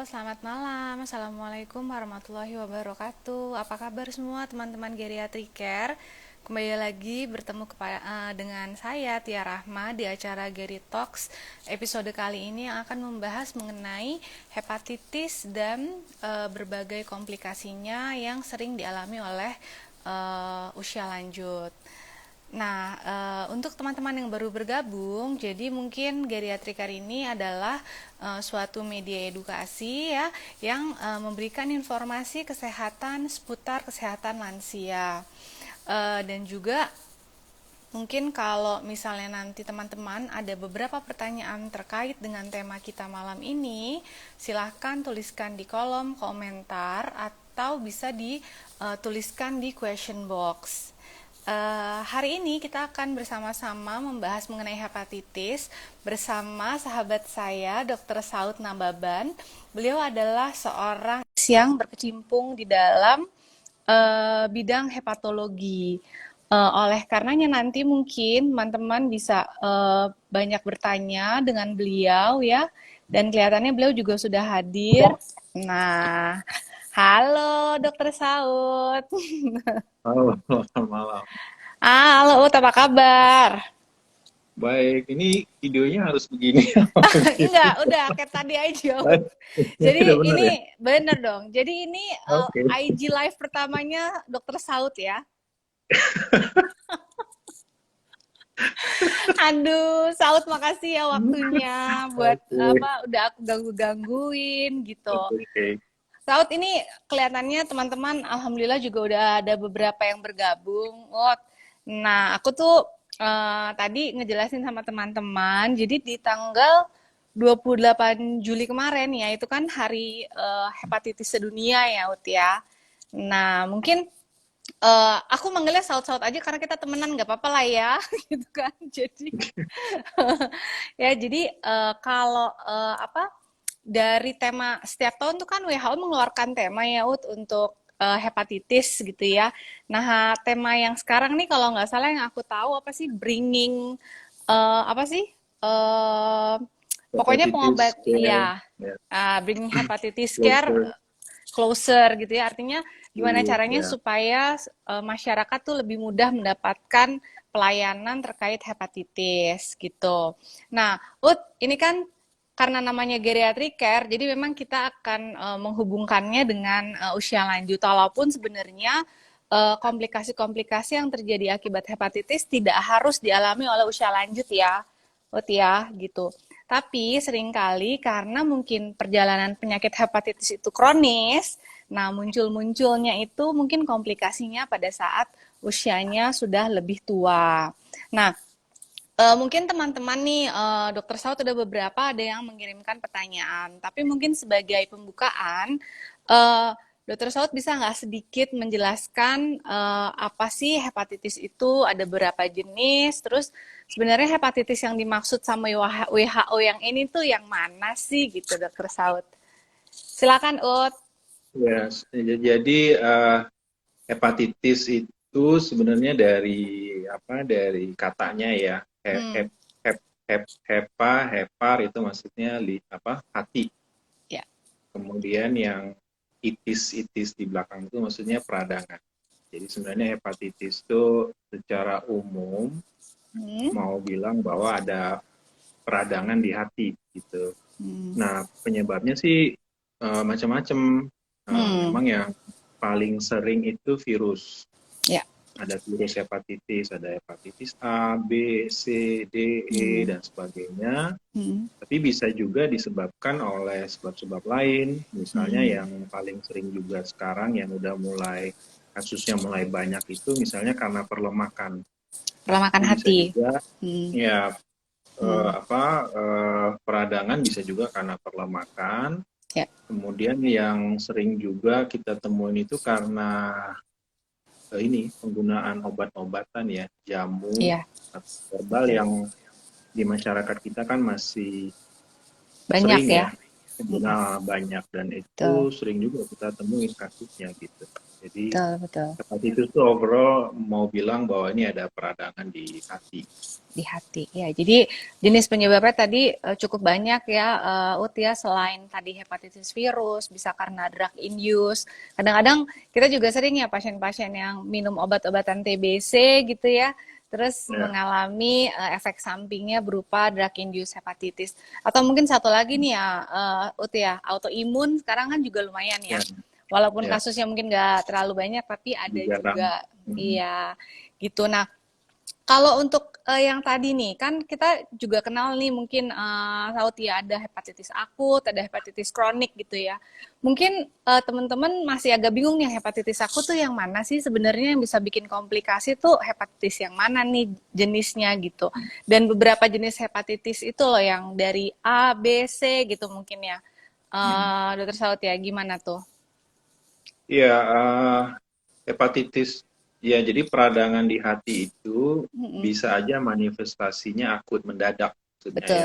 selamat malam. Assalamualaikum warahmatullahi wabarakatuh. Apa kabar semua teman-teman Geriatric Care? Kembali lagi bertemu dengan saya Tia Rahma di acara Geri Talks. Episode kali ini yang akan membahas mengenai hepatitis dan berbagai komplikasinya yang sering dialami oleh usia lanjut. Nah, untuk teman-teman yang baru bergabung, jadi mungkin Geriatrik hari ini adalah suatu media edukasi ya yang memberikan informasi kesehatan seputar kesehatan lansia. Dan juga mungkin kalau misalnya nanti teman-teman ada beberapa pertanyaan terkait dengan tema kita malam ini, silahkan tuliskan di kolom komentar atau bisa dituliskan di question box. Hari ini kita akan bersama-sama membahas mengenai hepatitis bersama sahabat saya, Dr. Saud Nababan. Beliau adalah seorang yang berkecimpung di dalam bidang hepatologi. Oleh karenanya nanti mungkin teman-teman bisa banyak bertanya dengan beliau ya. Dan kelihatannya beliau juga sudah hadir. Nah, halo Dr. Saud. Halo, selamat malam. Halo Ut, apa kabar? Baik, ini videonya harus begini apa Enggak, begini? udah kayak tadi aja Ut. Baik, ini Jadi udah benar ya? ini bener dong. Jadi ini Oke. IG live pertamanya Dokter Saud ya. Aduh, Saud makasih ya waktunya buat Oke, udah aku ganggu-gangguin gitu. oke. Saud ini kelihatannya teman-teman alhamdulillah juga udah ada beberapa yang bergabung. Nah, aku tuh tadi ngejelasin sama teman-teman. Jadi di tanggal 28 Juli kemarin ya, itu kan hari hepatitis sedunia ya, Ut ya. Nah, mungkin aku manggilnya Saud-Saud aja karena kita temenan nggak apa-apa lah ya, gitu kan. Jadi ya jadi kalau dari tema setiap tahun tuh kan WHO mengeluarkan tema ya Ut untuk hepatitis gitu ya. Nah, tema yang sekarang nih kalau nggak salah yang aku tahu apa sih bringing apa sih eh pokoknya Hepatitis pengobat C, ya ya, bringing hepatitis care closer closer gitu ya. Artinya gimana to, caranya ya. supaya masyarakat tuh lebih mudah mendapatkan pelayanan terkait hepatitis gitu. Nah, Ut, ini kan karena namanya geriatric care, jadi memang kita akan menghubungkannya dengan usia lanjut. Walaupun sebenarnya komplikasi-komplikasi yang terjadi akibat hepatitis tidak harus dialami oleh usia lanjut ya, Ut ya, gitu. Tapi seringkali karena mungkin perjalanan penyakit hepatitis itu kronis, nah muncul-munculnya itu mungkin komplikasinya pada saat usianya sudah lebih tua. Nah, mungkin teman-teman nih, Dokter Saud ada beberapa ada yang mengirimkan pertanyaan, tapi mungkin sebagai pembukaan, uh, Dokter Saud bisa nggak sedikit menjelaskan apa sih hepatitis itu, ada berapa jenis, terus sebenarnya hepatitis yang dimaksud sama WHO yang ini tuh yang mana sih gitu, Dokter Saud? Silakan, Ut. Ya, jadi hepatitis itu sebenarnya dari apa? Dari katanya ya, Hmm, hepar itu maksudnya apa? Hati. ya. Kemudian yang itis-itis di belakang itu maksudnya peradangan. Jadi sebenarnya hepatitis itu secara umum Hmm, mau bilang bahwa ada peradangan di hati gitu. hmm, Nah, penyebabnya sih macam-macam. hmm, Memang yang paling sering itu virus. ya. Ada virus hepatitis, ada hepatitis A, B, C, D, E, Hmm, dan sebagainya. hmm, Tapi bisa juga disebabkan oleh sebab-sebab lain, misalnya hmm. yang paling sering juga sekarang yang udah mulai kasusnya mulai banyak itu misalnya karena perlemakan. Pola Jadi makan bisa hati. juga Hmm, ya hmm, peradangan bisa juga karena perlemakan. ya. Kemudian yang sering juga kita temuin itu karena ini penggunaan obat-obatan ya, jamu Iya, atau herbal betul. yang di masyarakat kita kan masih Banyak sering ya. ya pengguna banyak dan itu Betul. sering juga kita temuin kasusnya gitu. Jadi betul, betul. hepatitis itu overall mau bilang bahwa ini ada peradangan di hati. Di hati. Ya, jadi jenis penyebabnya tadi cukup banyak ya, Ut ya, selain tadi hepatitis virus, bisa karena drug induce. Kadang-kadang kita juga sering ya pasien-pasien yang minum obat-obatan TBC gitu ya, terus Ya, mengalami efek sampingnya berupa drug induce hepatitis. Atau mungkin satu lagi nih ya, Ut ya, autoimun sekarang kan juga lumayan ya. ya, Walaupun ya, kasusnya mungkin nggak terlalu banyak, tapi ada jarang. juga, Mhm. iya, gitu. Nah, kalau untuk yang tadi nih, kan kita juga kenal nih mungkin tahu ya ada hepatitis akut, ada hepatitis kronik gitu ya. Mungkin teman-teman masih agak bingung nih hepatitis akut tuh yang mana sih sebenarnya yang bisa bikin komplikasi tuh hepatitis yang mana nih jenisnya gitu. Dan beberapa jenis hepatitis itu loh yang dari A, B, C gitu mungkin ya. Dokter Saud ya, gimana tuh? Iya, hepatitis, ya jadi peradangan di hati itu Mm-mm. bisa aja manifestasinya akut mendadak, maksudnya Betul.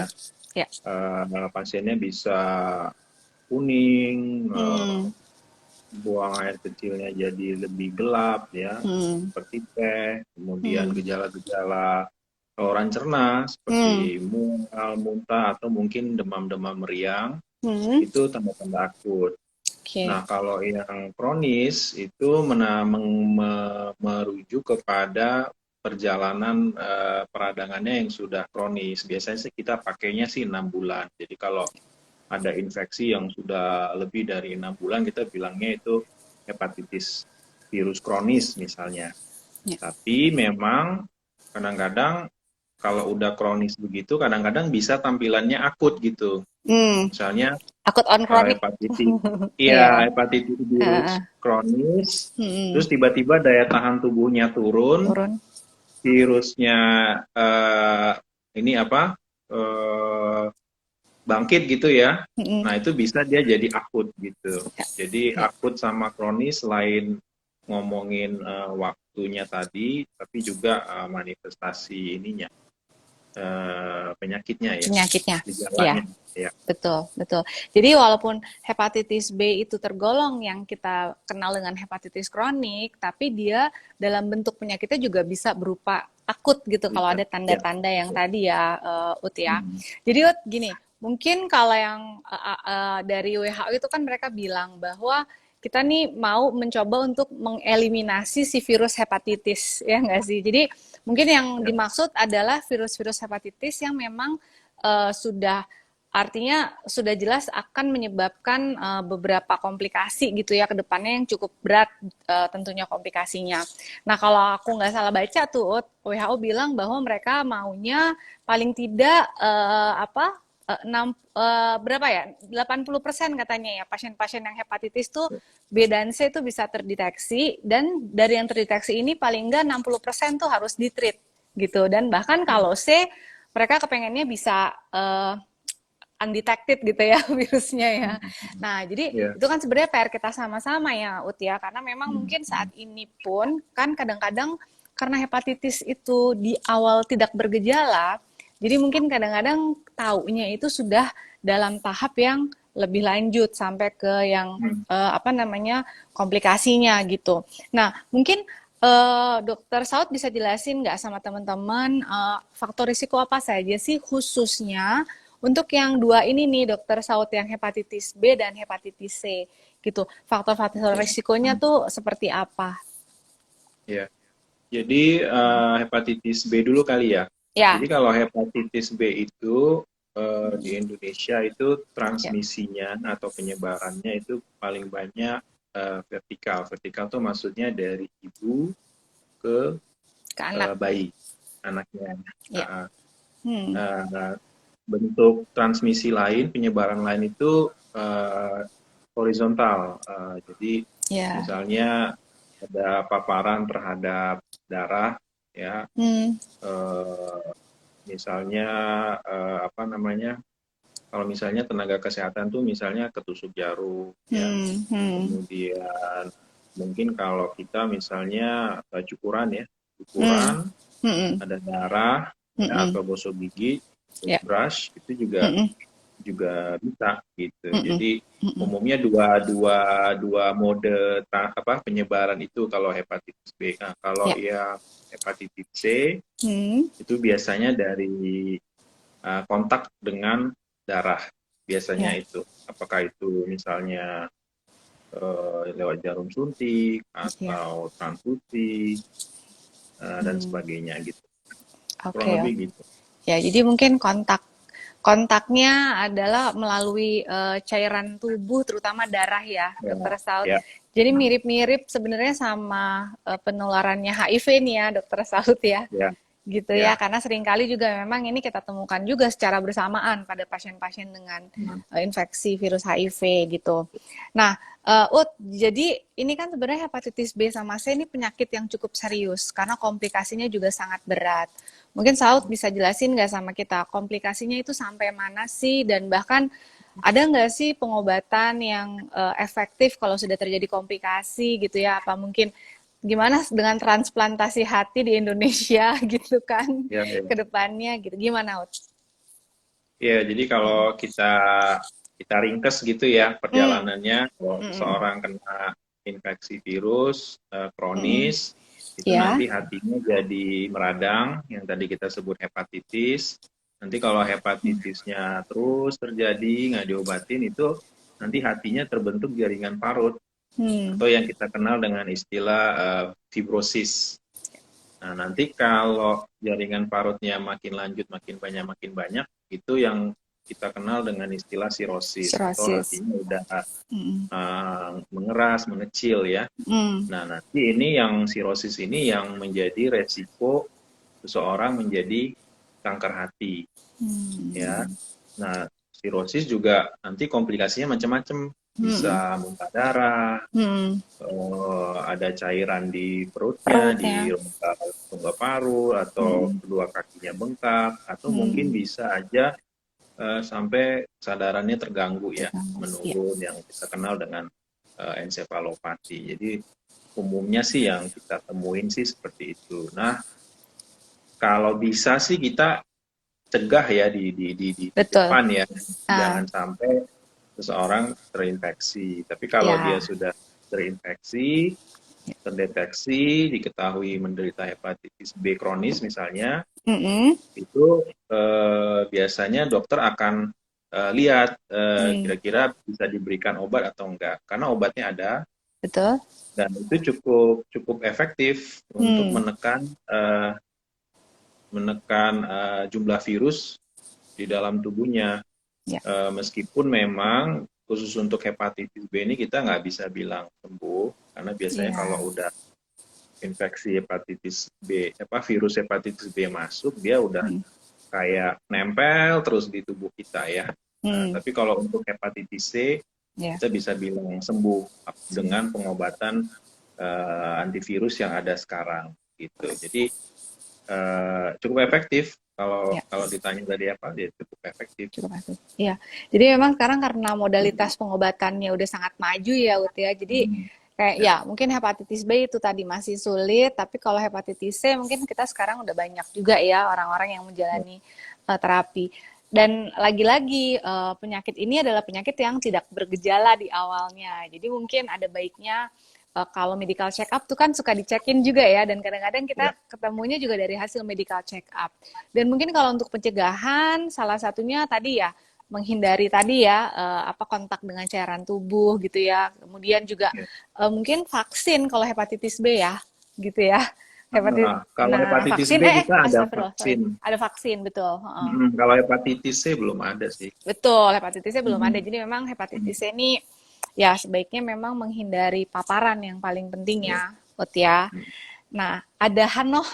ya. Ya. Pasiennya bisa kuning, Hmm. buang air kecilnya jadi lebih gelap ya, Hmm. seperti teh, kemudian Hmm. gejala-gejala saluran cerna seperti Hmm. mual, muntah, atau mungkin demam-demam meriang, Hmm. itu tanda-tanda akut. Oke. Nah, kalau yang kronis itu merujuk kepada perjalanan peradangannya yang sudah kronis. Biasanya sih kita pakainya sih 6 bulan. Jadi kalau ada infeksi yang sudah lebih dari 6 bulan, kita bilangnya itu hepatitis virus kronis misalnya. Ya. Tapi memang kadang-kadang kalau udah kronis begitu, kadang-kadang bisa tampilannya akut gitu. Hmm. Misalnya Akut on kronik. hepatitis, iya Iya. hepatitis virus Heeh. kronis, Hmm. terus tiba-tiba daya tahan tubuhnya turun, Turun. virusnya eh, ini apa eh, bangkit gitu ya. Hmm. Nah, itu bisa dia jadi akut gitu. Ya. Jadi Ya. akut sama kronis selain ngomongin waktunya tadi, tapi juga manifestasi ininya, penyakitnya ya, Penyakitnya. Ya. gejalanya ya. Betul, betul. Jadi walaupun hepatitis B itu tergolong yang kita kenal dengan hepatitis kronik, tapi dia dalam bentuk penyakitnya juga bisa berupa akut gitu kalau Bisa. ada Ya. tanda-tanda yang tadi ya, Ut ya. Hmm. Jadi Ut gini, mungkin kalau yang dari WHO itu kan mereka bilang bahwa kita nih mau mencoba untuk mengeliminasi si virus hepatitis, ya nggak sih? Jadi mungkin yang Ya. dimaksud adalah virus-virus hepatitis yang memang sudah artinya sudah jelas akan menyebabkan beberapa komplikasi gitu ya ke depannya yang cukup berat tentunya komplikasinya. Nah kalau aku nggak salah baca tuh WHO bilang bahwa mereka maunya paling tidak berapa ya 80% katanya ya pasien-pasien yang hepatitis tuh B dan C itu bisa terdeteksi dan dari yang terdeteksi ini paling enggak 60% tuh harus ditreat gitu dan bahkan Ya. kalau C mereka kepengennya bisa undetected gitu ya virusnya ya. Hmm. Nah, jadi Ya. itu kan sebenarnya PR kita sama-sama ya, Ut ya, karena memang Hmm. mungkin saat ini pun kan kadang-kadang karena hepatitis itu di awal tidak bergejala, jadi mungkin kadang-kadang taunya itu sudah dalam tahap yang lebih lanjut sampai ke yang Hmm. komplikasinya gitu. Nah, mungkin Dokter Saud bisa jelasin nggak sama teman-teman faktor risiko apa saja sih khususnya untuk yang dua ini nih, Dokter Saud, yang hepatitis B dan hepatitis C, gitu. Faktor-faktor Ya. risikonya tuh seperti apa? Ya. Jadi hepatitis B dulu kali ya. Jadi Ya, kalau hepatitis B itu di Indonesia itu ya, transmisinya atau penyebarannya itu paling banyak vertikal. Vertikal tuh maksudnya dari ibu ke ke anak. bayi anaknya. Ya, Uh, hmm, uh, Bentuk transmisi lain, penyebaran lain itu horizontal. Jadi ya, misalnya ada paparan terhadap darah, ya, hmm, eh, misalnya apa namanya, kalau misalnya tenaga kesehatan tuh misalnya ketusuk jarum, ya, hmm, hmm, kemudian mungkin kalau kita misalnya cukuran ya, hmm, cukuran, hmm, ada darah, hmm, ya, hmm, atau gosok gigi, ya, toothbrush, itu juga hmm, juga bisa gitu. Mm-mm. Jadi Mm-mm. umumnya dua dua dua mode penyebaran itu kalau hepatitis B. Nah, kalau Ya. yang hepatitis C Hmm. itu biasanya dari kontak dengan darah. Biasanya Ya. itu apakah itu misalnya lewat jarum suntik Ya. atau transfusi dan Hmm. sebagainya gitu. Kurang Oke. lebih gitu. Ya, jadi mungkin kontaknya adalah melalui cairan tubuh, terutama darah ya, Ya, Dokter Saud. ya, Jadi mirip-mirip sebenarnya sama penularannya HIV nih ya, Dokter Saud ya. ya, Gitu ya, ya. karena seringkali juga memang ini kita temukan juga secara bersamaan pada pasien-pasien dengan Hmm. infeksi virus HIV gitu. Nah, jadi ini kan sebenarnya hepatitis B sama C ini penyakit yang cukup serius karena komplikasinya juga sangat berat. Mungkin Saud bisa jelasin nggak sama kita komplikasinya itu sampai mana sih dan bahkan ada nggak sih pengobatan yang efektif kalau sudah terjadi komplikasi gitu ya? Apa mungkin gimana dengan transplantasi hati di Indonesia gitu kan Ya, ya. ke depannya gitu. Gimana, Ut? Ya, jadi kalau kita ringkes gitu ya Hmm. perjalanannya, kalau Mm-mm. seseorang kena infeksi virus Mm-mm. kronis, itu Ya. nanti hatinya jadi meradang, yang tadi kita sebut hepatitis. Nanti kalau hepatitisnya terus terjadi, nggak diobatin, itu nanti hatinya terbentuk jaringan parut, Hmm. atau yang kita kenal dengan istilah fibrosis. Nah, nanti kalau jaringan parutnya makin banyak, itu yang kita kenal dengan istilah sirosis, atau Cirrhosis. hatinya udah Mm-mm. mengeras, mengecil ya. Mm. Nah, nanti ini yang sirosis ini yang menjadi resiko seseorang menjadi kanker hati, ya. Hmm. Nah, sirosis juga nanti komplikasinya macam-macam, Mm-mm. bisa muntah darah, Hmm. ada cairan di perutnya, Perut di ya. rongga paru, atau Mm-mm. kedua kakinya bengkak, atau mungkin Hmm. bisa aja sampai kesadarannya terganggu ya, Terganggu. Ya. menurun yang kita kenal dengan ensefalopati. Jadi umumnya sih yang kita temuin sih seperti itu. Nah, kalau bisa sih kita cegah ya di Betul. depan ya, Ah, jangan sampai seseorang terinfeksi. Tapi kalau dia ya. sudah terinfeksi, terdeteksi, diketahui menderita hepatitis B kronis misalnya, Mm-mm. itu biasanya dokter akan lihat Hmm. kira-kira bisa diberikan obat atau enggak. Karena obatnya ada Betul. dan itu cukup cukup efektif untuk Hmm. menekan jumlah virus di dalam tubuhnya. Ya. Meskipun memang khusus untuk hepatitis B ini kita nggak bisa bilang sembuh, karena biasanya kalau Ya. udah infeksi hepatitis B, virus hepatitis B masuk, dia udah Hmm. kayak nempel terus di tubuh kita ya. Nah, Hmm. tapi kalau untuk hepatitis C, Ya. kita bisa bilang sembuh dengan pengobatan antivirus yang ada sekarang gitu. Jadi cukup efektif kalau Ya. kalau ditanya tadi apa, dia cukup efektif. Cukup aktif. Iya. Jadi memang sekarang karena modalitas pengobatannya udah sangat maju ya, Ut ya. Jadi Hmm. kayak Ya, ya mungkin hepatitis B itu tadi masih sulit, tapi kalau hepatitis C mungkin kita sekarang udah banyak juga ya orang-orang yang ya, menjalani terapi. Dan lagi-lagi penyakit ini adalah penyakit yang tidak bergejala di awalnya. Jadi mungkin ada baiknya kalau medical check up tuh kan suka dicekin juga ya, dan kadang-kadang kita ya. ketemunya juga dari hasil medical check up. Dan mungkin kalau untuk pencegahan, salah satunya tadi ya menghindari tadi ya kontak dengan cairan tubuh gitu ya. Kemudian juga Ya. mungkin vaksin kalau hepatitis B ya, gitu ya. Hepatit Kalau Nah, hepatitis vaksin B kita ada astagfirullah, sorry. vaksin. Ada vaksin, betul. Kalau hepatitis C belum ada sih. Betul, hepatitisnya belum ada. Mm-mm. Jadi memang Mm. hepatitis C ini ya sebaiknya memang menghindari paparan yang paling penting Ya. ya, Ut ya. Mm. Nah, ada Hano.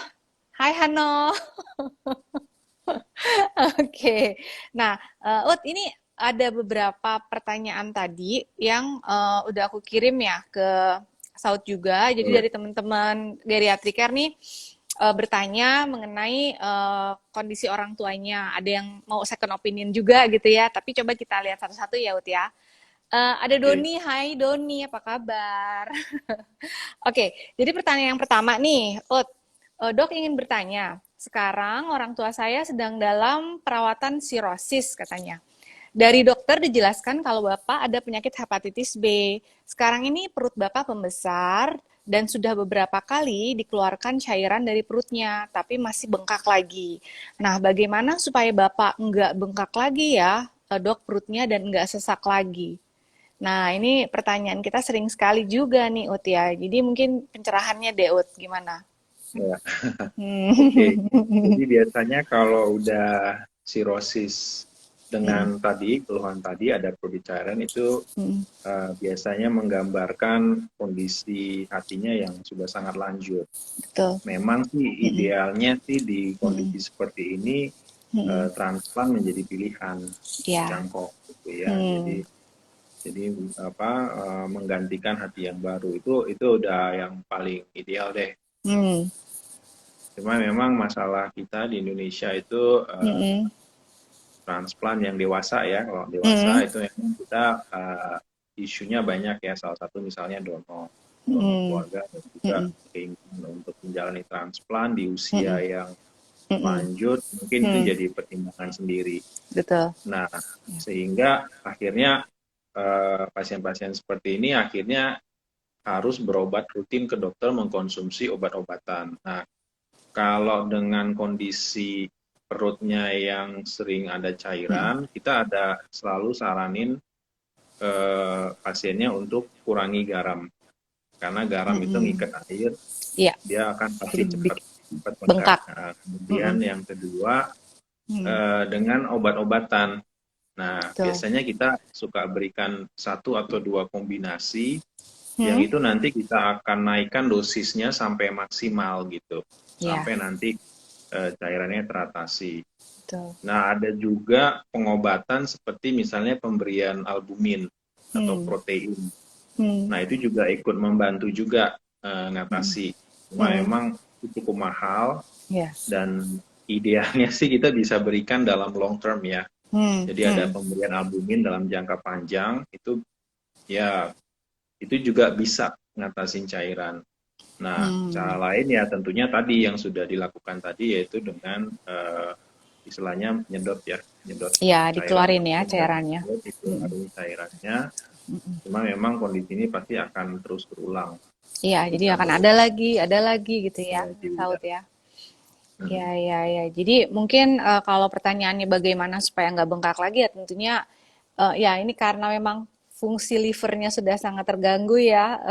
Hai Hano. Oke. Nah, Ut, ini ada beberapa pertanyaan tadi yang udah aku kirim ya ke Saud juga. Jadi Boleh. dari teman-teman geriatriker nih bertanya mengenai kondisi orang tuanya. Ada yang mau second opinion juga gitu ya. Tapi coba kita lihat satu-satu ya, Ut ya. Ada Oke. Doni, hai Doni, apa kabar? Oke, jadi pertanyaan yang pertama nih, Ut. Dok ingin bertanya, sekarang orang tua saya sedang dalam perawatan sirosis katanya. Dari dokter dijelaskan kalau Bapak ada penyakit hepatitis B. Sekarang ini perut Bapak pembesar dan sudah beberapa kali dikeluarkan cairan dari perutnya, tapi masih bengkak lagi. Nah, bagaimana supaya Bapak nggak bengkak lagi ya, dok, perutnya dan nggak sesak lagi? Nah, ini pertanyaan kita sering sekali juga nih, Ut ya. Jadi mungkin pencerahannya deh, Ut, gimana? Ya, oke. Jadi Hmm. biasanya kalau udah sirosis Hmm. dengan tadi, keluhan tadi ada perbicaraan itu Hmm. biasanya menggambarkan kondisi hatinya yang sudah sangat lanjut. Betul. Memang sih Hmm. idealnya sih di Hmm. kondisi seperti ini Hmm. transplant menjadi pilihan Ya. jangkau gitu ya. Hmm. Jadi apa menggantikan hati yang baru itu udah yang paling ideal deh. Hmm. Cuma memang masalah kita di Indonesia itu Hmm. transplant yang dewasa ya. Kalau Hmm. dewasa itu memang kita isunya banyak ya. Salah satu misalnya donor Hmm. keluarga dan juga Hmm. keinginan untuk menjalani transplant di usia Hmm. yang Hmm. lanjut mungkin itu Hmm. jadi pertimbangan sendiri. Betul. Nah, sehingga akhirnya pasien-pasien seperti ini akhirnya harus berobat rutin ke dokter mengkonsumsi obat-obatan. Nah, kalau dengan kondisi perutnya yang sering ada Hmm. cairan, kita ada selalu saranin pasiennya untuk kurangi garam. Karena garam itu Hmm. ngikat air, Iya. dia akan pasti Jadi cepat cepat bengkak. bengkak. Nah, kemudian Hmm. yang kedua Hmm. dengan obat-obatan. Nah, Betul. biasanya kita suka berikan satu atau dua kombinasi yang Hmm. itu nanti kita akan naikkan dosisnya sampai maksimal gitu, Ya. sampai nanti cairannya teratasi. Betul. Nah, ada juga pengobatan seperti misalnya pemberian albumin atau Hmm. protein. Hmm. Nah, itu juga ikut membantu juga Hmm. ngatasi. Cuma Hmm. memang itu cukup mahal Ya. dan idealnya sih kita bisa berikan dalam long term ya. Hmm. Jadi ada Hmm. pemberian albumin dalam jangka panjang itu ya itu juga bisa ngatasin cairan. Nah, cara Hmm. lain ya tentunya tadi yang sudah dilakukan tadi yaitu dengan istilahnya nyedot ya, nyedot Ya, cairan dikeluarin ya langsung dari cairannya. mulut itu Hmm. harus cairannya. Cuma memang kondisi ini pasti akan terus berulang, Iya, jadi bisa akan berulang ada lagi gitu ya, juga. Saud ya. Ya, Hmm. ya, ya. Jadi mungkin kalau pertanyaannya bagaimana supaya nggak bengkak lagi ya tentunya ya ini karena memang fungsi livernya sudah sangat terganggu ya,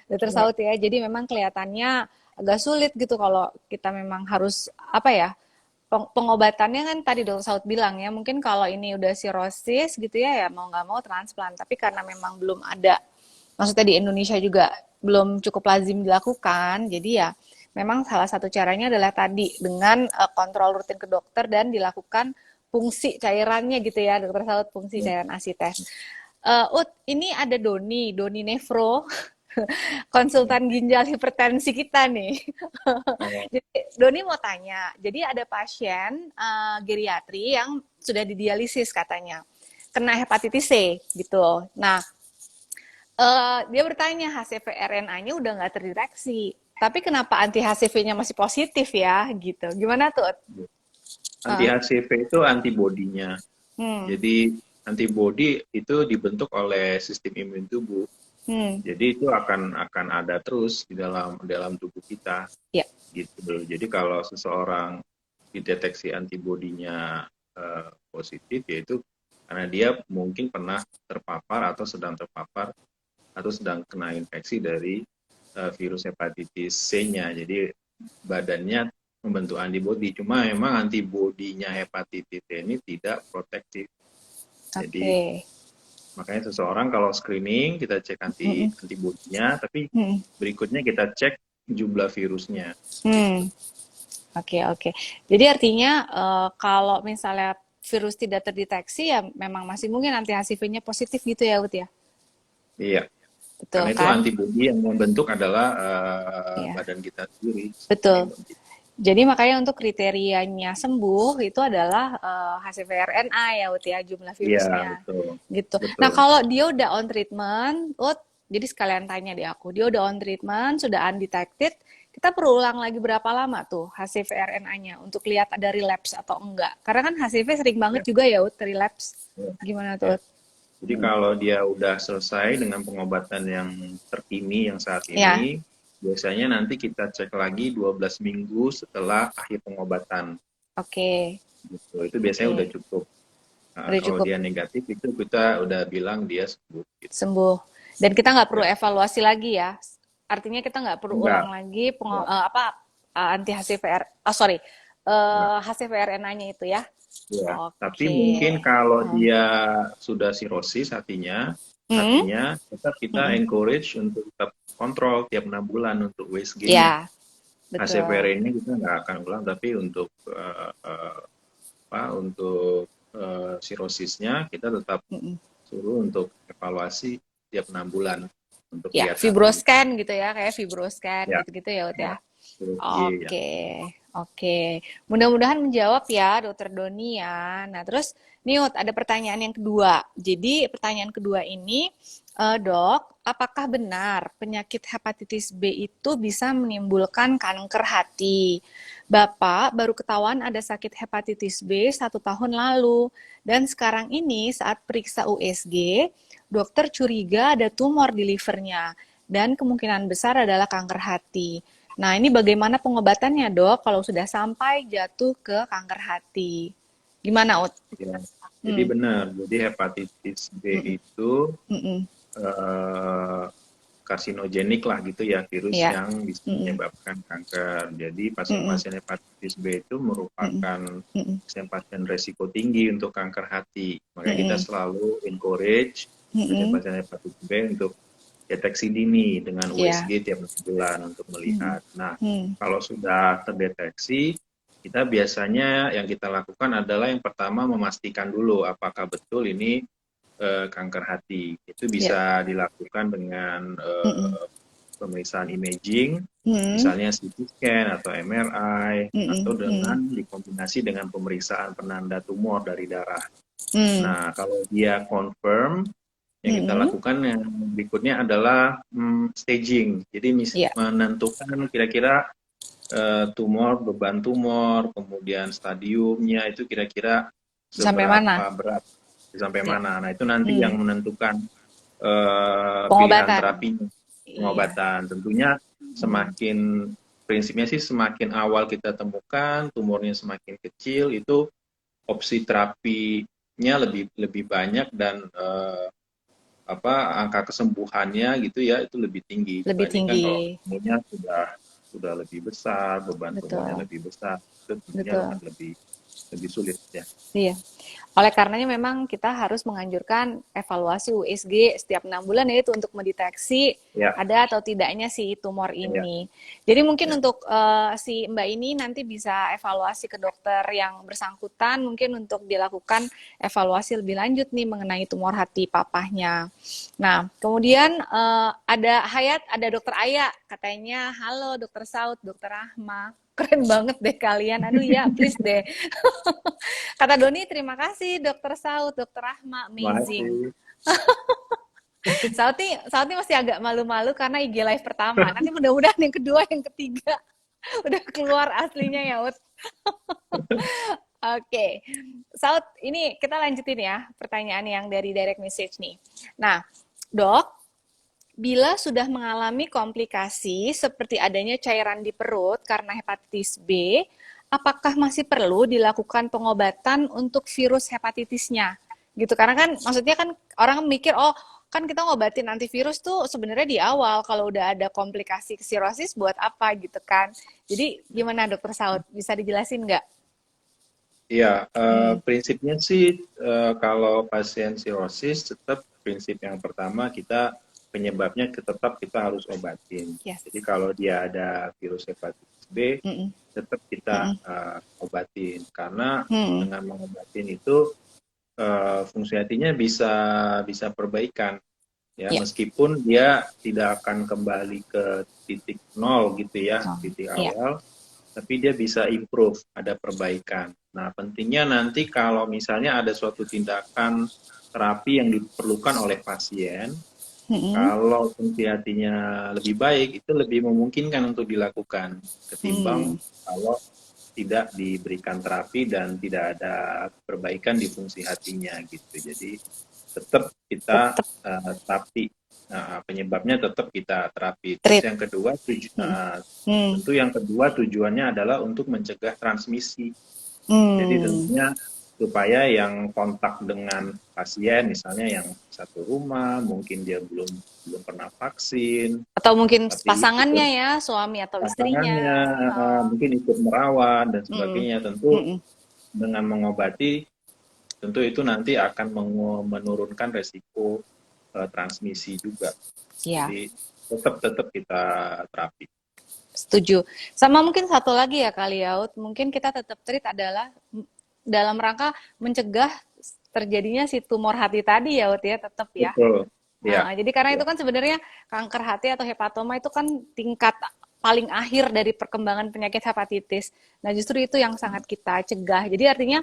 Dokter Ya, Saud ya. Jadi memang kelihatannya agak sulit gitu kalau kita memang harus apa ya pengobatannya kan tadi Dokter Saud bilang ya mungkin kalau ini udah sirosis gitu ya ya mau nggak mau transplant. Tapi karena memang belum ada maksudnya di Indonesia juga belum cukup lazim dilakukan. Jadi ya memang salah satu caranya adalah tadi dengan kontrol rutin ke dokter dan dilakukan fungsi cairannya gitu ya, dokter Saud fungsi ya. cairan ASI tes. Ut, ini ada Doni Nefro, konsultan ginjal hipertensi kita nih. Oh, Jadi Doni mau tanya, jadi ada pasien geriatri yang sudah didialisis katanya, kena hepatitis C gitu. Nah, dia bertanya HCV RNA-nya udah nggak terdeteksi, tapi kenapa anti HCV-nya masih positif ya gitu. Gimana tuh? anti Uh, HCV itu antibodinya. hmm, Jadi antibodi itu dibentuk oleh sistem imun tubuh. hmm, Jadi itu akan ada terus di dalam dalam tubuh kita ya, gitu. Jadi kalau seseorang dideteksi antibodinya positif yaitu karena dia mungkin pernah terpapar atau sedang terpapar atau sedang kena infeksi dari virus hepatitis C-nya. Jadi badannya membentuk antibodi. Cuma memang antibodinya hepatitis C ini tidak protektif. oke, Jadi okay. makanya seseorang kalau screening kita cek antibodinya, tapi Hmm, berikutnya kita cek jumlah virusnya. Gitu. hmm. Oke, oke. Jadi artinya kalau misalnya virus tidak terdeteksi ya memang masih mungkin anti HCV-nya positif gitu ya, Ut ya? Iya, Betul karena itu kan? antibodi yang membentuk adalah Iya, badan kita sendiri, sistem betul. imun kita. Jadi makanya untuk kriterianya sembuh itu adalah HCV RNA ya, Ut ya, jumlah Iya, virusnya. betul. Gitu. Nah, Betul. kalau dia udah on treatment, Ut, jadi sekalian tanya deh aku, dia udah on treatment, sudah undetected, kita perlu ulang lagi berapa lama tuh HCV RNA-nya untuk lihat ada relapse atau enggak? Karena kan HCV sering banget Ya, juga ya Ut, relapse. ya, Gimana ya. tuh Ut? Jadi kalau dia udah selesai dengan pengobatan yang terkini yang saat Ya, ini, biasanya nanti kita cek lagi 12 minggu setelah akhir pengobatan. oke, Gitu. Itu biasanya udah oke. cukup. Nah, Udah kalau cukup dia negatif itu kita udah bilang dia sembuh. Gitu. sembuh. Dan kita nggak perlu Ya, evaluasi lagi ya. Artinya kita nggak perlu ulang enggak. lagi Ya, anti HCVR, oh sorry, enggak. HCVRNA-nya itu ya. Ya. Tapi mungkin Oke. kalau Hmm. dia sudah sirosis Hmm? hatinya tetap kita Mm-mm. encourage untuk tetap kontrol tiap 6 bulan untuk USG-nya. Ya, betul. HCPR-nya kita nggak akan ulang, tapi untuk untuk sirosisnya kita tetap Mm-mm. suruh untuk evaluasi tiap 6 bulan untuk Ya, lihat hasil. fibroscan gitu ya, kayak fibroscan Ya, gitu-gitu ya, Ut ya, ya. USG ya. Oke, oke. Mudah-mudahan menjawab ya, Dokter Doni ya. Nah, terus nih, Ut, ada pertanyaan yang kedua. Jadi, pertanyaan kedua ini, Dok, apakah benar penyakit hepatitis B itu bisa menimbulkan kanker hati? Bapak baru ketahuan ada sakit hepatitis B 1 tahun lalu, dan sekarang ini saat periksa USG, dokter curiga ada tumor di livernya, dan kemungkinan besar adalah kanker hati. Nah, ini bagaimana pengobatannya, Dok, kalau sudah sampai jatuh ke kanker hati? Gimana, Ut? Ya. Jadi Hmm. benar, jadi hepatitis B Mm-mm. itu Mm-mm. eh, karsinogenik lah gitu ya, virus Ya. yang bisa Mm-mm. menyebabkan kanker. Jadi Mm-mm. pasien-pasien hepatitis B itu Mm-mm. merupakan Mm-mm. pasien-pasien resiko tinggi untuk kanker hati. Makanya kita Mm-mm. selalu encourage Mm-mm. pasien-pasien hepatitis B untuk deteksi dini dengan Ya. USG tiap 6 bulan untuk Mm-mm. melihat. Nah, Mm. kalau sudah terdeteksi, kita biasanya yang kita lakukan adalah yang pertama memastikan dulu apakah betul ini kanker hati. Itu Ya. bisa dilakukan dengan Mm-mm. pemeriksaan imaging, Mm-mm. misalnya CT scan atau MRI, atau Mm-mm. dengan Mm-mm. dikombinasi dengan pemeriksaan penanda tumor dari darah. Mm. Nah, kalau dia confirm, yang kita Mm-mm. lakukan yang berikutnya adalah staging. Jadi Ya. menentukan kira-kira beban tumor, kemudian stadiumnya itu kira-kira Sampai mana? seberapa berat sampai Ya. mana. Nah, itu nanti yang Mm. menentukan pilihan Pengobatan. terapinya, Iya. pengobatan. Tentunya Mm. semakin prinsipnya sih semakin awal kita temukan, tumornya semakin kecil, itu opsi terapinya lebih lebih banyak dan angka kesembuhannya gitu ya itu lebih tinggi Lebih dibandingkan kalau tinggi. tumornya sudah lebih besar, beban tumornya Betul. lebih besar, itu tentunya Betul. lebih lebih sulit ya. Iya. Oleh karenanya memang kita harus menganjurkan evaluasi USG setiap 6 bulan yaitu untuk mendeteksi Ya, ada atau tidaknya si tumor ya, ini. Jadi mungkin ya. untuk si Mbak ini nanti bisa evaluasi ke dokter yang bersangkutan mungkin untuk dilakukan evaluasi lebih lanjut nih mengenai tumor hati papahnya. Nah, kemudian ada dokter Aya katanya, halo dokter Saud, dokter Rahma. Keren banget deh kalian. Aduh ya, please deh. Kata Doni, terima kasih Dokter Saud, Dokter Rahma, amazing. Masih. Saud nih masih agak malu-malu karena IG live pertama. Nanti mudah-mudahan yang kedua, yang ketiga udah keluar aslinya ya, Ut. Oke, Saud, ini kita lanjutin ya pertanyaan yang dari direct message nih. Nah, Dok, bila sudah mengalami komplikasi seperti adanya cairan di perut karena hepatitis B, apakah masih perlu dilakukan pengobatan untuk virus hepatitisnya? Gitu, karena kan maksudnya kan orang mikir, oh kan kita ngobatin antivirus tuh sebenarnya di awal, kalau udah ada komplikasi sirosis buat apa gitu kan. Jadi gimana Dokter Saud, bisa dijelasin nggak? Ya, Hmm, prinsipnya sih kalau pasien sirosis tetap prinsip yang pertama kita penyebabnya tetap kita harus obatin. yes. Jadi kalau dia ada virus hepatitis B, Mm-mm. tetap kita Mm-mm. obatin karena Hmm. dengan mengobatin itu fungsi hatinya bisa bisa perbaikan ya Ya. meskipun dia tidak akan kembali ke titik nol gitu ya, Oh, titik ya. awal, tapi dia bisa improve, ada perbaikan. Nah, pentingnya nanti kalau misalnya ada suatu tindakan terapi yang diperlukan oleh pasien, Mm-mm. Kalau fungsi hatinya lebih baik, itu lebih memungkinkan untuk dilakukan ketimbang Hmm. kalau tidak diberikan terapi dan tidak ada perbaikan di fungsi hatinya gitu. Jadi tetap kita Tetap terapi. Nah, penyebabnya tetap kita terapi. Terus treat. yang kedua, Hmm. Hmm. tentu yang kedua tujuannya adalah untuk mencegah transmisi. Jadi Hmm. tentunya supaya yang kontak dengan pasien, misalnya yang satu rumah, mungkin dia belum belum pernah vaksin, Atau mungkin tapi pasangannya ikut ya, suami atau istrinya. pasangannya, Oh. mungkin ikut merawat dan Mm. sebagainya. Tentu Mm-mm. dengan mengobati, tentu itu nanti akan menurunkan resiko transmisi juga. Ya, Jadi tetap tetap kita terapi. setuju. Sama mungkin satu lagi ya kali ya, Ut. Mungkin kita tetap treat adalah dalam rangka mencegah terjadinya si tumor hati tadi ya, Ut ya, tetap ya. Betul. Ya, Jadi karena ya, itu kan sebenarnya kanker hati atau hepatoma itu kan tingkat paling akhir dari perkembangan penyakit hepatitis. Nah, justru itu yang sangat kita cegah. Jadi artinya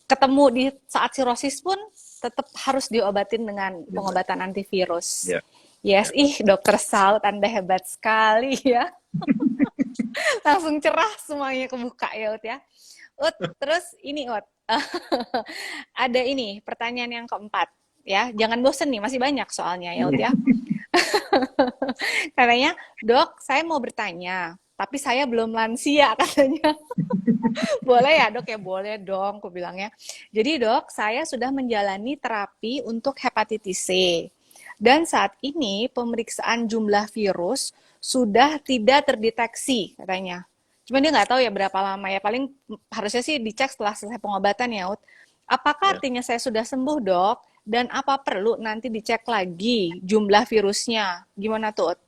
ketemu di saat sirosis pun tetap harus diobatin dengan ya, pengobatan antivirus. ya, Yes, ya. dokter Saud, Anda hebat sekali ya. Langsung cerah semuanya kebuka ya, Ut ya. Ut, terus ini Ut. Ada ini pertanyaan yang keempat ya. Jangan bosen nih, masih banyak soalnya ya, Ut ya. Katanya, "Dok, saya mau bertanya, tapi saya belum lansia," katanya. Boleh ya, Dok ya? Boleh dong, aku bilangnya. Jadi, Dok, saya sudah menjalani terapi untuk hepatitis C. Dan saat ini pemeriksaan jumlah virus sudah tidak terdeteksi, katanya. Cuma dia nggak tahu ya berapa lama ya. Paling harusnya sih dicek setelah selesai pengobatan ya, Ut. Apakah Ya. artinya saya sudah sembuh, Dok? Dan apa perlu nanti dicek lagi jumlah virusnya? Gimana tuh, Ut?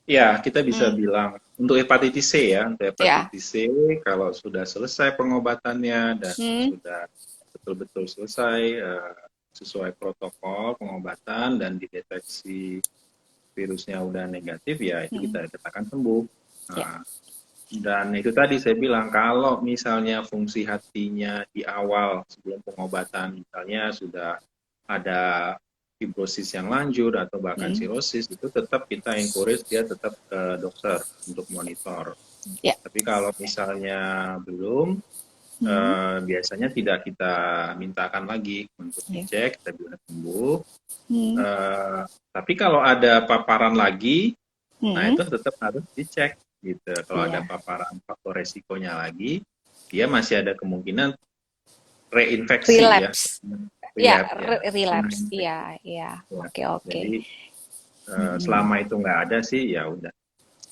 Ya, kita bisa Hmm, bilang untuk hepatitis C ya, untuk ya. hepatitis C kalau sudah selesai pengobatannya dan Hmm, sudah betul-betul selesai sesuai protokol pengobatan dan dideteksi virusnya udah negatif ya itu hmm, kita katakan sembuh. ya. Nah, dan itu tadi saya bilang kalau misalnya fungsi hatinya di awal sebelum pengobatan misalnya sudah ada fibrosis yang lanjut atau bahkan Hmm, sirosis itu tetap kita encourage dia tetap ke dokter untuk monitor. ya. Tapi kalau misalnya belum, Hmm, biasanya tidak kita mintakan lagi untuk ya. dicek, kita bilang sembuh. Hmm, Eh, tapi kalau ada paparan lagi, nah hmm, itu tetap harus dicek gitu. Kalau ada iya. paparan faktor resikonya lagi, dia masih ada kemungkinan reinfeksi ya, Relapse. Ya, relapse ya, kena relapse. infeksi. Iya, iya. Ya. Oke, oke. Jadi Hmm, selama itu nggak ada sih ya udah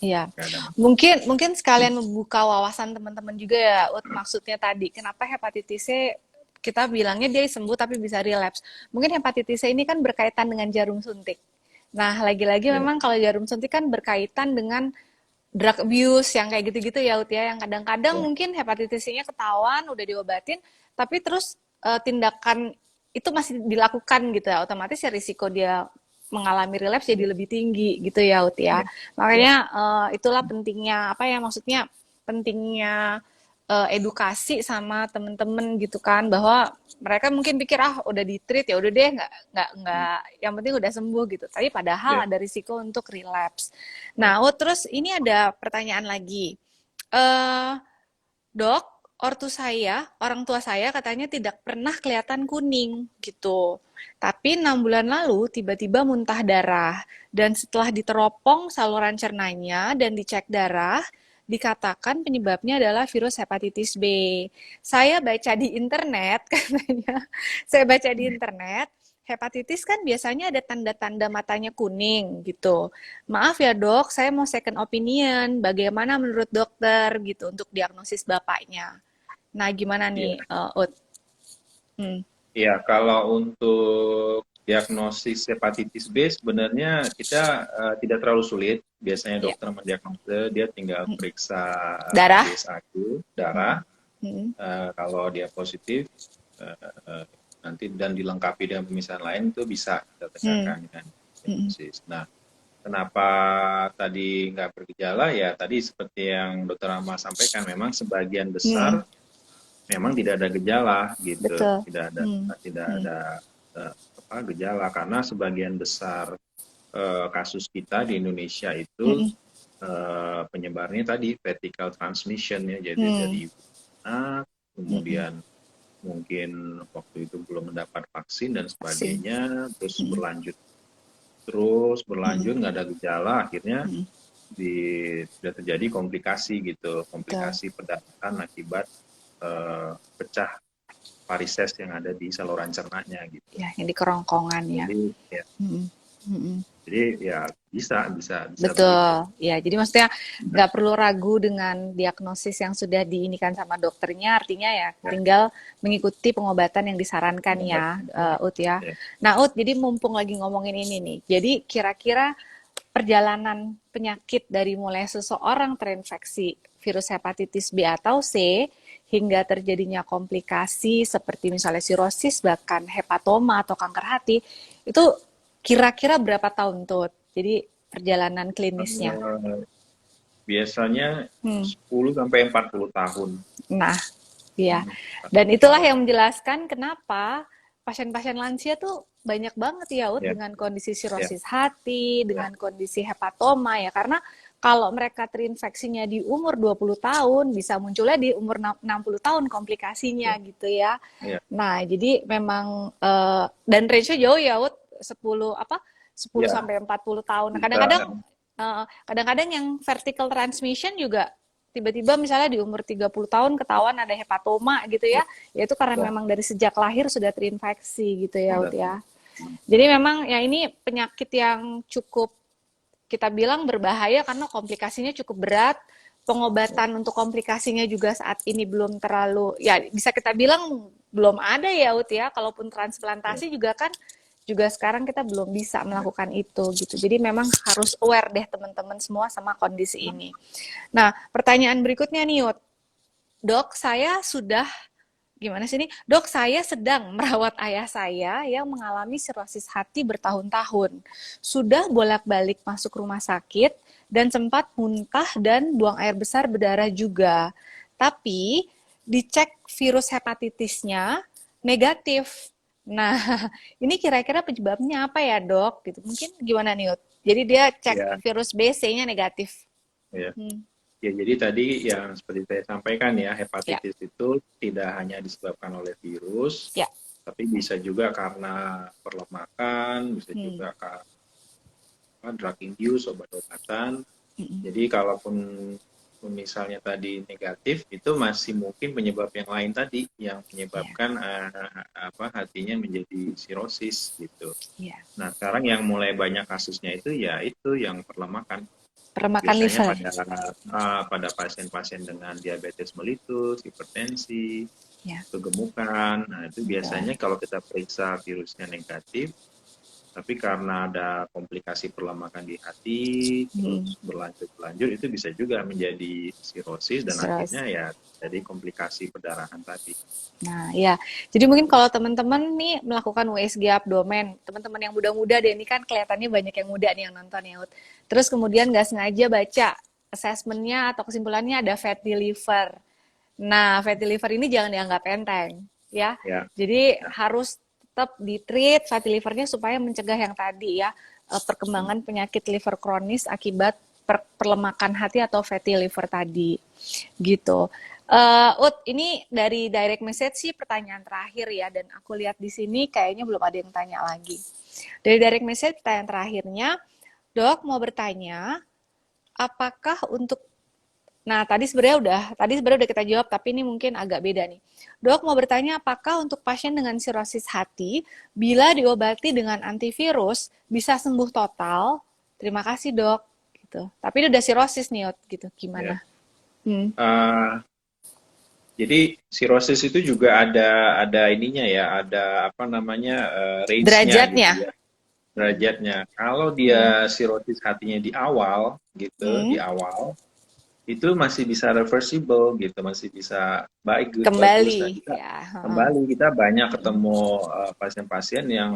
iya. nggak ada masalah. Mungkin mungkin sekalian membuka wawasan teman-teman juga ya, Ut, maksudnya tadi. Kenapa hepatitis C kita bilangnya dia sembuh tapi bisa relapse. Mungkin hepatitis C ini kan berkaitan dengan jarum suntik. Nah, lagi-lagi Ya, memang kalau jarum suntik kan berkaitan dengan drug abuse yang kayak gitu-gitu ya, Ut ya. Yang kadang-kadang ya, mungkin hepatitis C-nya ketahuan, udah diobatin, tapi terus tindakan itu masih dilakukan gitu ya. Otomatis ya risiko dia mengalami relapse jadi ya, lebih tinggi gitu ya, Ut ya. ya, ya, Makanya itulah pentingnya apa ya maksudnya pentingnya edukasi sama temen-temen gitu kan bahwa mereka mungkin pikir ah udah di treat ya udah deh nggak yang penting udah sembuh gitu tapi ya. padahal ada risiko untuk relapse. Nah, terus ini ada pertanyaan lagi. Eh, Dok, orang tua saya katanya tidak pernah kelihatan kuning gitu. Tapi 6 bulan lalu tiba-tiba muntah darah. Dan setelah diteropong saluran cernanya dan dicek darah, dikatakan penyebabnya adalah virus hepatitis B. Saya baca di internet, katanya, saya baca di internet, hepatitis kan biasanya ada tanda-tanda matanya kuning gitu. Maaf ya dok, saya mau second opinion. Bagaimana menurut dokter gitu untuk diagnosis bapaknya? Nah, gimana Ya. nih, Ut? Hmm, Iya, kalau untuk diagnosis hepatitis B sebenarnya kita tidak terlalu sulit. Biasanya ya. dokter mendiagnosa, dia tinggal Hmm. periksa Darah? BSAQ, Hmm, darah. hmm, Kalau dia positif, nanti dan dilengkapi dengan pemisahan lain itu bisa kita hmm, tegakkan dengan hmm, diagnosis. Nah, kenapa tadi nggak bergejala? Ya, tadi seperti yang Dokter Rama sampaikan, memang sebagian hmm, besar memang tidak ada gejala gitu, betul. tidak ada Hmm, tidak hmm, ada eh, gejala, karena sebagian besar kasus kita di Indonesia itu Mm-mm. penyebarnya tadi vertical transmission ya, jadi Hmm. dari anak, Mm-mm. kemudian mungkin waktu itu belum mendapat vaksin dan Vaksin. sebagainya, Mm-mm. terus Mm-mm. berlanjut nggak ada gejala, akhirnya Mm-mm. sudah terjadi komplikasi gitu, Betul. komplikasi perdarahan akibat pecah varises yang ada di saluran cernanya gitu. Ya, yang di kerongkongan ya. Jadi ya, Mm-mm. Mm-mm. jadi ya bisa begitu. Betul, ya. Jadi maksudnya nggak perlu ragu dengan diagnosis yang sudah diinikan sama dokternya. Artinya ya Ya, tinggal mengikuti pengobatan yang disarankan ya, Ut ya. ya, Nah, Ut, jadi mumpung lagi ngomongin ini nih. Jadi kira-kira perjalanan penyakit dari mulai seseorang terinfeksi virus hepatitis B atau C hingga terjadinya komplikasi seperti misalnya sirosis bahkan hepatoma atau kanker hati itu kira-kira berapa tahun tuh? Jadi perjalanan klinisnya. eh, biasanya Hmm. 10 sampai 40 tahun. Nah, ya. Hmm, Dan 40 itulah tahun. yang menjelaskan kenapa pasien-pasien lansia tuh banyak banget ya, Ut, Ya, dengan kondisi ya, sirosis hati, ya, dengan kondisi hepatoma ya. Karena kalau mereka terinfeksinya di umur 20 tahun, bisa munculnya di umur 60 tahun komplikasinya ya, gitu ya. ya, Nah, jadi memang dan range-nya jauh ya, Ut, 10 apa? 10 ya, sampai 40 tahun. Nah, bisa. kadang-kadang yang vertical transmission juga tiba-tiba misalnya di umur 30 tahun ketahuan ada hepatoma gitu Ya, ya, yaitu karena ya, memang dari sejak lahir sudah terinfeksi gitu ya, Ut ada. ya. Jadi memang ya ini penyakit yang cukup kita bilang berbahaya karena komplikasinya cukup berat. Pengobatan untuk komplikasinya juga saat ini belum terlalu, ya bisa kita bilang belum ada ya, Ut ya. Kalaupun Ya, transplantasi juga kan juga sekarang kita belum bisa ya. melakukan itu gitu. Jadi memang harus aware deh teman-teman semua sama kondisi ini. Nah, pertanyaan berikutnya nih, Ut. Dok, saya sudah gimana sih ini? Dok, saya sedang merawat ayah saya yang mengalami sirosis hati bertahun-tahun. Sudah bolak-balik masuk rumah sakit dan sempat muntah dan buang air besar berdarah juga. Tapi dicek virus hepatitisnya negatif. Nah, ini kira-kira penyebabnya apa ya, Dok? Gitu. Mungkin gimana nih, Ut? Jadi dia cek Ya, virus BC-nya negatif. ya. Hmm. Ya, jadi tadi yang seperti saya sampaikan ya, Ya, hepatitis itu tidak hanya disebabkan oleh virus, ya. tapi bisa juga karena perlemakan, bisa Hmm. juga karena drug induce, obat-obatan. Mm-mm. Jadi kalaupun misalnya tadi negatif, itu masih mungkin penyebab yang lain tadi yang Ya, menyebabkan hatinya menjadi sirosis gitu. ya. Nah, sekarang yang mulai banyak kasusnya itu ya itu yang perlemakan. Peremakan Biasanya liver. pada pasien-pasien dengan diabetes mellitus, hipertensi, Ya, kegemukan. Nah, itu betul. biasanya kalau kita periksa virusnya negatif, tapi karena ada komplikasi perlemakan di hati, Hmm. terus berlanjut-lanjut, itu bisa juga menjadi sirosis dan Terus. akhirnya ya jadi komplikasi perdarahan tadi. Nah, ya. Jadi mungkin kalau teman-teman nih melakukan USG abdomen, teman-teman yang muda-muda deh, ini kan kelihatannya banyak yang muda nih yang nonton ya, Ut. Terus kemudian nggak sengaja baca assessment-nya atau kesimpulannya ada fatty liver. Nah, fatty liver ini jangan dianggap enteng, ya. Ya, Jadi ya. harus tetap di-treat fatty livernya supaya mencegah yang tadi ya, Hmm. perkembangan penyakit liver kronis akibat perlemakan hati atau fatty liver tadi. Gitu. Ut, ini dari direct message sih pertanyaan terakhir ya, dan aku lihat di sini kayaknya belum ada yang tanya lagi. Dari direct message pertanyaan terakhirnya, Dok mau bertanya, apakah untuk Nah, tadi sebenarnya udah kita jawab, tapi ini mungkin agak beda nih. Dok mau bertanya, apakah untuk pasien dengan sirosis hati, bila diobati dengan antivirus, bisa sembuh total? Terima kasih, Dok. Gitu. Tapi ini udah sirosis nih, gitu. Ya. Gimana? Hmm. Uh, Jadi sirosis itu juga ada ininya ya, ada apa namanya range-nya gitu Derajatnya. ya, derajatnya. Kalau Hmm. dia sirosis hatinya di awal gitu, Hmm. di awal itu masih bisa reversible gitu, masih bisa bagus. Nah, Kembali, kita ya. Heeh. kembali kita banyak Hmm. ketemu pasien-pasien yang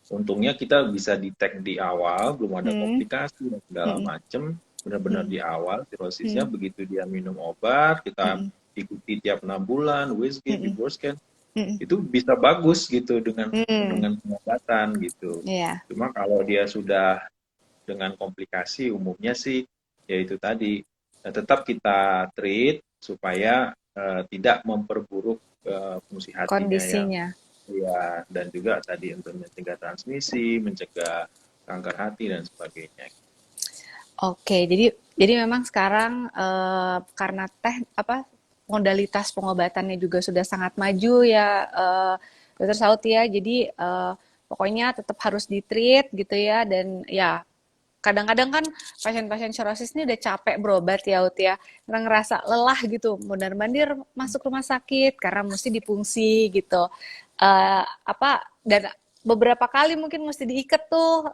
untungnya kita bisa detect di awal, belum ada Hmm. komplikasi dan segala Hmm. macam, benar-benar Hmm. di awal sirosisnya, Hmm. begitu dia minum obat, kita Hmm. ikuti tiap 6 bulan, USG, Hmm. fibroscan, Mm. itu bisa bagus gitu Mm. dengan pengobatan gitu. Iya, Cuma kalau dia sudah dengan komplikasi, umumnya sih yaitu tadi tetap kita treat supaya tidak memperburuk fungsi hatinya yang kondisinya. ya, dan juga tadi untuk mencegah transmisi, mencegah kanker hati dan sebagainya. Oke, jadi memang sekarang karena modalitas pengobatannya juga sudah sangat maju ya, Dokter Saud ya. Jadi pokoknya tetap harus di-treat gitu ya, dan ya kadang-kadang kan pasien-pasien cirrhosis ini udah capek berobat ya, Ut ya. Karena ngerasa lelah gitu, mondar-mandir masuk rumah sakit karena mesti dipungsi gitu. Dan beberapa kali mungkin mesti diikat tuh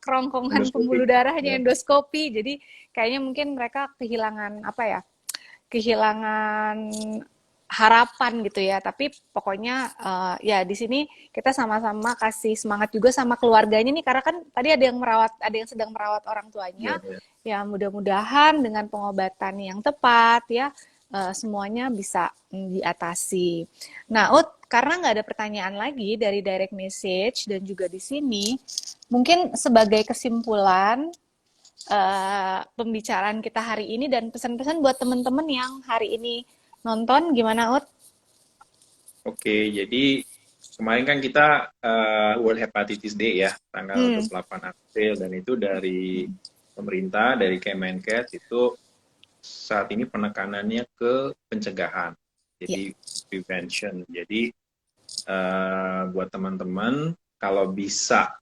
kerongkongan Endoskopi. pembuluh darahnya, Ya. endoskopi. Jadi kayaknya mungkin mereka kehilangan kehilangan harapan gitu ya. Tapi pokoknya ya di sini kita sama-sama kasih semangat juga sama keluarganya nih, karena kan tadi ada yang sedang merawat orang tuanya. Ya, ya. Ya mudah-mudahan dengan pengobatan yang tepat ya semuanya bisa diatasi. Nah, Ut, karena nggak ada pertanyaan lagi dari direct message dan juga di sini, mungkin sebagai kesimpulan pembicaraan kita hari ini dan pesan-pesan buat teman-teman yang hari ini nonton, gimana, Ut? Oke, jadi kemarin kan kita World Hepatitis Day ya, tanggal Hmm, 28 April, dan itu dari pemerintah, dari Kemenkes itu saat ini penekanannya ke pencegahan, ya. jadi prevention. Jadi buat teman-teman kalau bisa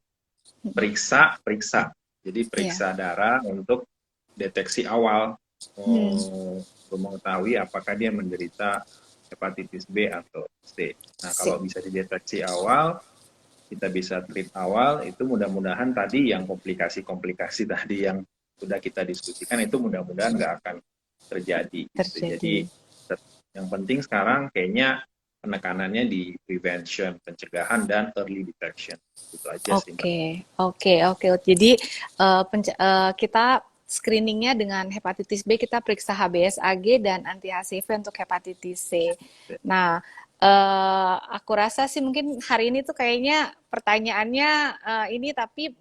periksa, periksa. Jadi Ya. periksa darah untuk deteksi awal, Hmm, untuk mengetahui apakah dia menderita hepatitis B atau C. Nah, sip. kalau bisa dideteksi awal, kita bisa treat awal, itu mudah-mudahan tadi yang komplikasi-komplikasi tadi yang sudah kita diskusikan itu mudah-mudahan nggak akan terjadi. Gitu. Jadi Terjadi. yang penting sekarang kayaknya penekanannya di prevention, pencegahan dan early detection. Itu aja sih, Mbak. Oke, oke, oke. Jadi kita screeningnya dengan hepatitis B, kita periksa HBsAg dan anti HCV untuk hepatitis C. Nah, aku rasa sih mungkin hari ini tuh kayaknya pertanyaannya ini, tapi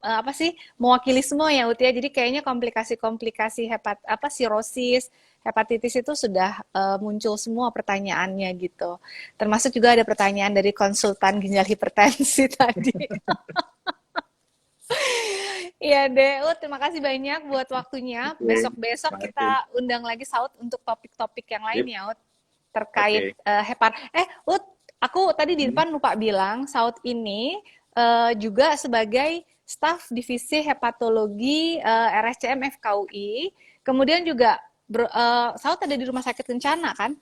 apa sih, mewakili semua ya, Ut ya. Jadi kayaknya komplikasi-komplikasi sirosis, hepatitis itu sudah muncul semua pertanyaannya gitu. Termasuk juga ada pertanyaan dari konsultan ginjal hipertensi tadi. Iya deh, terima kasih banyak buat waktunya. Oke, Besok-besok kita baik. undang lagi Saud untuk topik-topik yang lain Sip. ya, terkait Oke. Aku tadi di Hmm. depan lupa bilang, Saud ini juga sebagai staf divisi hepatologi RSCM FKUI. Kemudian juga Saud ada di Rumah Sakit Kencana kan?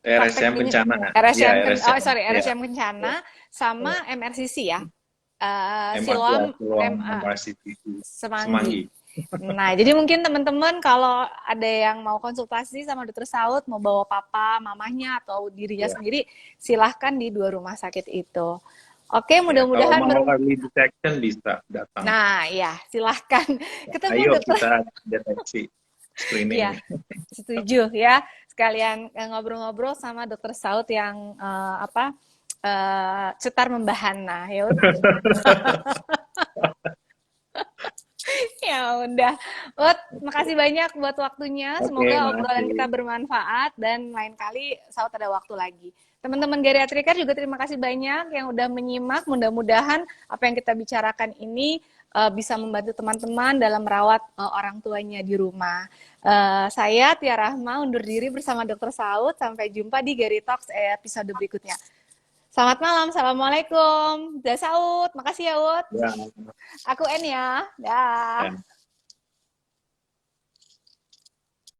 RSCM Prakteknya Kencana. Iya, RSCM RSCM. Iya. RSCM Iya. Kencana sama Iya. MRCC ya. Ya, Siloam Siloam MA MRCTC Semanggi. Semanggi. Nah, jadi mungkin teman-teman kalau ada yang mau konsultasi sama Dokter Saud, mau bawa papa, mamahnya, atau dirinya Ya, sendiri, silahkan di dua rumah sakit itu. Oke, ya. Kalau mudah-mudahan mau early detection bisa datang. Nah, ya, silahkan ketemu Ayo dokter. kita deteksi screening. Ya, setuju ya. Sekalian ngobrol-ngobrol sama Dokter Saud yang cetar membahana, ya. Ya udah. Makasih banyak buat waktunya. Oke, Semoga obrolan kita makasih. bermanfaat dan lain kali Saud ada waktu lagi. Teman-teman geriatriker juga terima kasih banyak yang udah menyimak. Mudah-mudahan apa yang kita bicarakan ini bisa membantu teman-teman dalam merawat orang tuanya di rumah. Saya Tia Rahma undur diri bersama Dokter Saud. Sampai jumpa di Geri Talks episode berikutnya. Selamat malam. Assalamualaikum. Dah Saud. Makasih ya, Ud. Ya, Aku N ya. Dah. ya.